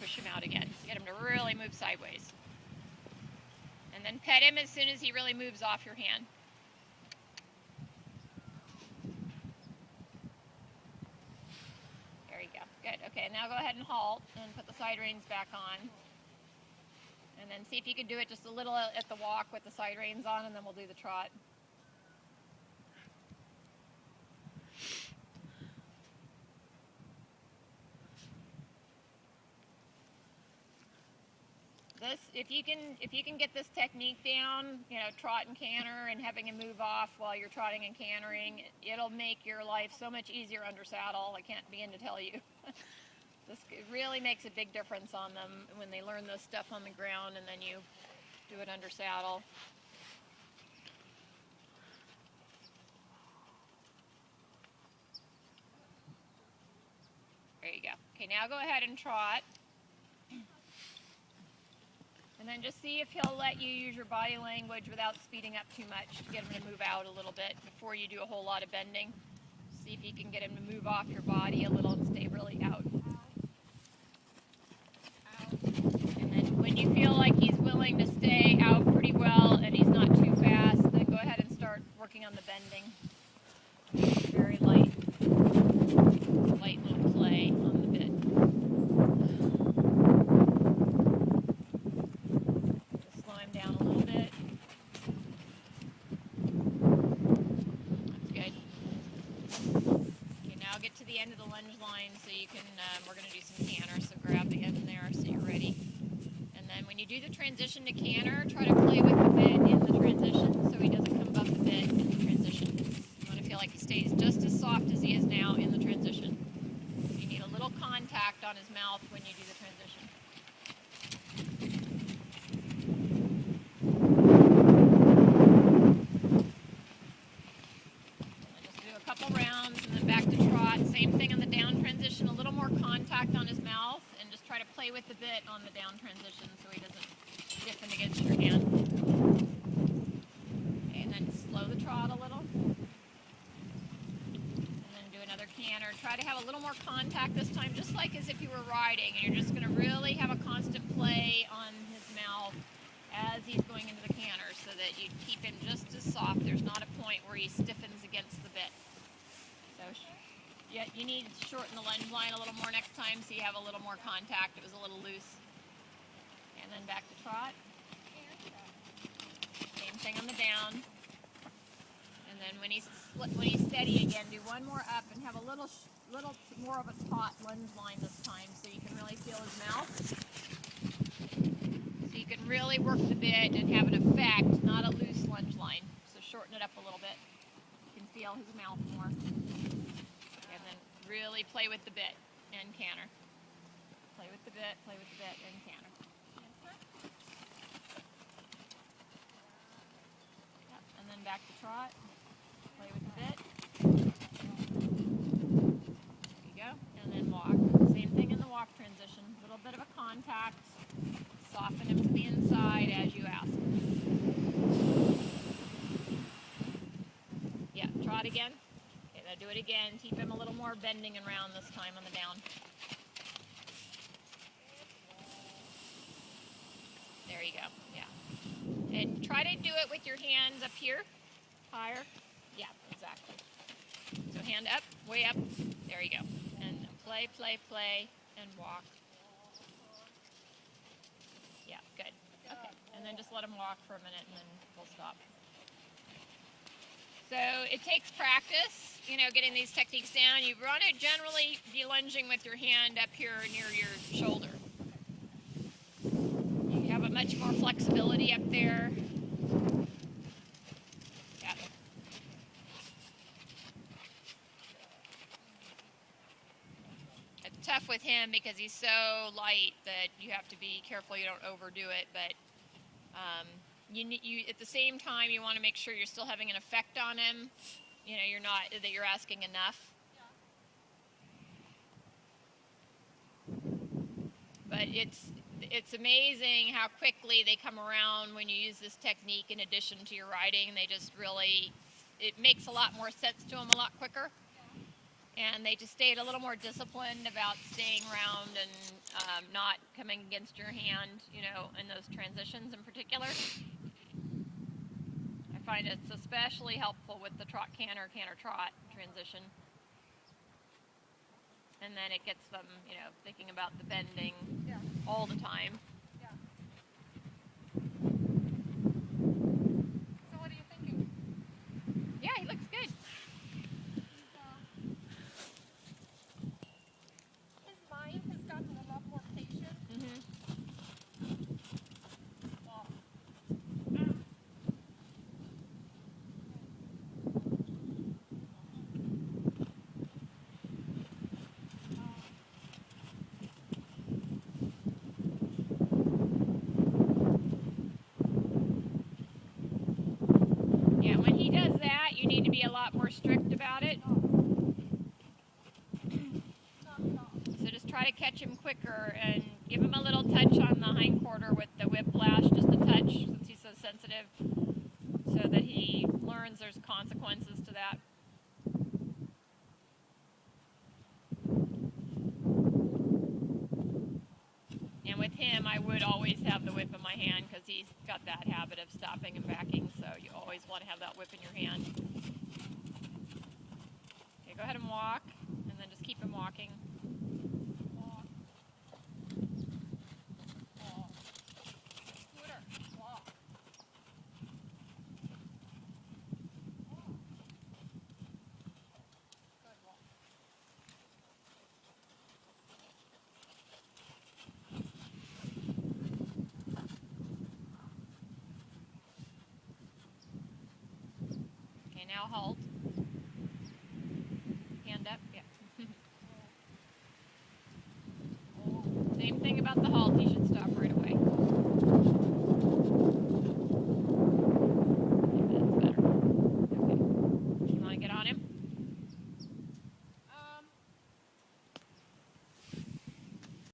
push him out again. Get him to really move sideways. And then pet him as soon as he really moves off your hand. There you go. Good. Okay, now go ahead and halt and put the side reins back on. And then see if you can do it just a little at the walk with the side reins on, and then we'll do the trot. If you can get this technique down, you know, trot and canter and having him move off while you're trotting and cantering, it'll make your life so much easier under saddle. I can't begin to tell you. This really makes a big difference on them when they learn this stuff on the ground and then you do it under saddle. There you go. Okay, now go ahead and trot. And then just see if he'll let you use your body language without speeding up too much to get him to move out a little bit before you do a whole lot of bending. See if you can get him to move off your body a little and stay really out. And then when you feel like he's willing to stay out pretty well and he's not too fast, then go ahead and start working on the bending. Very light little play on the bit. Just slow him down a little bit. That's good. Okay, now get to the end of the lunge line so you can, we're going to do some canter, so grab the end there so you're ready. And then when you do the transition to canter, try to play with the bit in the transition so he doesn't come above the bit in the transition. You want to feel like he stays just as soft as he is now in the transition. You need a little contact on his mouth when you do the transition. And just do a couple rounds and then back to trot. Same thing on the down transition, a little more contact on his mouth, and just try to play with the bit on the down transition so he doesn't stiffen against your hand. Okay, and then slow the trot a little. Another canter. Try to have a little more contact this time, just like as if you were riding, and you're just going to really have a constant play on his mouth as he's going into the canter so that you keep him just as soft. There's not a point where he stiffens against the bit. So yeah, you need to shorten the lunge line a little more next time so you have a little more contact. It was a little loose. And then back to trot. Same thing on the down. And then when he's steady again, do one more up and have a little more of a taut lunge line this time so you can really feel his mouth. So you can really work the bit and have an effect, not a loose lunge line. So shorten it up a little bit. You can feel his mouth more. And then really play with the bit and canter. Play with the bit and canter. Yep. And then back to trot. Play with the bit. There you go. And then walk. Same thing in the walk transition. A little bit of a contact. Soften him to the inside as you ask. Yeah, trot again. Okay, now do it again. Keep him a little more bending around this time on the down. There you go. Yeah. And try to do it with your hands up here. Higher. Yeah, exactly. So hand up, way up. There you go. And play, play, play, and walk. Yeah, good. Okay. And then just let him walk for a minute and then we'll stop. So it takes practice, you know, getting these techniques down. You want to generally be lunging with your hand up here near your shoulder. You have a much more flexibility up there. Yeah. It's tough with him because he's so light that you have to be careful you don't overdo it, but you at the same time you want to make sure you're still having an effect on him. You know, that you're asking enough. But it's amazing how quickly they come around when you use this technique in addition to your riding. They just really, it makes a lot more sense to them a lot quicker. And they just stayed a little more disciplined about staying around and not coming against your hand, you know, in those transitions in particular. I find it's especially helpful with the trot canter, canter trot transition. And then it gets them, you know, thinking about the bending all the time. Yeah. So what are you thinking? Yeah, he looks good. His mind has gotten a lot more patient. Mm-hmm. Yeah, when he does that, you need to be a lot more strict about it. So just try to catch him quicker and give him a little touch on the hindquarter with the whiplash, just a touch since he's so sensitive, so that he learns there's consequences to that. And with him, I would always have the whip in my hand because he's got that habit of stopping and backing, so you always want to have that whip in your hand. Okay, go ahead and walk, and then just keep him walking. Okay, now halt. Hand up, yeah. Same thing about the halt, you should stop right away.